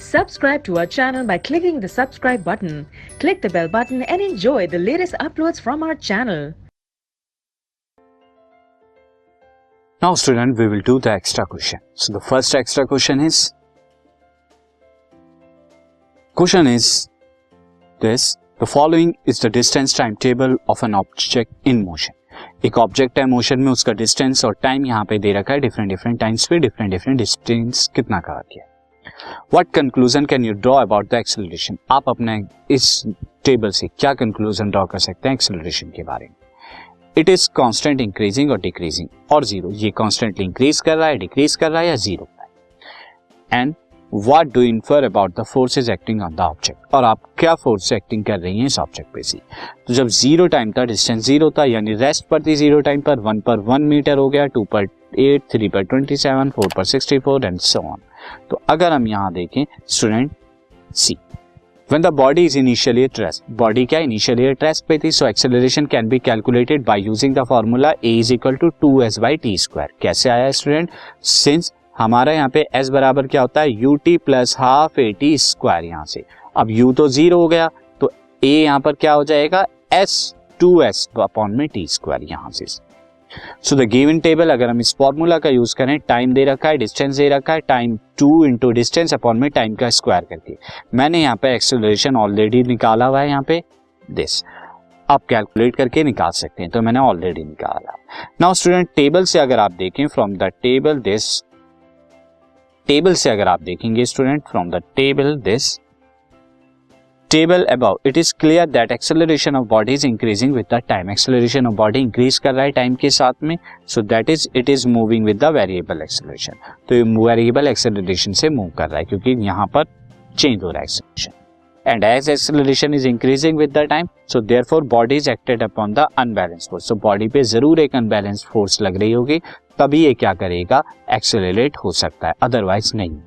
Subscribe to our channel by clicking the subscribe button. Click the bell button and enjoy the latest uploads from our channel. Now student, we will do the extra question. So the first extra question is this: the following is the distance timetable of an object in motion. एक object है motion में, उसका distance और time यहाँ पे दे रखा है, different times पे डिफरेंट डिस्टेंस कितना कवर किया. What conclusion can you draw about the acceleration? आप अपने इस टेबल से क्या कंक्लूजन ड्रॉ कर सकते हैं एक्सेलरेशन के बारे में? इट इज कांस्टेंट इंक्रीजिंग और डिक्रीजिंग और जीरो. ये कांस्टेंटली इंक्रीज कर रहा है, डिक्रीज कर रहा है या जीरो पर है. And what do infer about the forces acting on the object? और आप क्या फोर्स एक्टिंग कर रही हैं इस ऑब्जेक्ट पे से? तो जब जीरो टाइम था, डिस्टेंस जीरो था, यानी रेस्ट पर थी जीरो टाइम पर. 1 पर 1 मीटर हो गया, 2 पर 8, 3 पर 27, 4 पर 64 एंड सो ऑन. तो अगर हम यहाँ देखें student C, when the body is initially at rest, body क्या इनिशियली एट रेस्ट पे थी, so acceleration can be calculated by using the formula a is equal to 2s/t². कैसे आया स्टूडेंट? सिंस हमारा यहाँ पे s बराबर क्या होता है, ut प्लस हाफ at². यहाँ से अब u तो जीरो हो गया, तो a यहाँ पर क्या हो जाएगा, s 2s अपॉन में t². यहाँ से सो द गिवन टेबल, अगर हम इस फॉर्मूला का यूज करें, टाइम दे रखा है, डिस्टेंस दे रखा है, टाइम 2 इंटू डिस्टेंस अपॉन में टाइम का स्क्वायर करके मैंने यहाँ पे एक्सेलरेशन ऑलरेडी निकाला हुआ है. यहाँ पे दिस आप कैलकुलेट करके निकाल सकते हैं, तो मैंने ऑलरेडी निकाला. नाउ स्टूडेंट, टेबल से अगर आप देखें, from the table this, table से अगर आप देखेंगे student, from the table this table about, it is clear that acceleration of body is increasing with the time. Acceleration of body increase कर रहा है टाइम के साथ में, so that is it is moving with the variable acceleration. तो ये variable acceleration से move कर रहा है क्योंकि यहाँ पर चेंज हो रहा है acceleration. And as acceleration is increasing with the time, so therefore body is acted upon the unbalance force. So body पे जरूर एक अनबैलेंस फोर्स लग रही होगी, तभी ये क्या करेगा, एक्सेलरेट हो सकता है, अदरवाइज नहीं.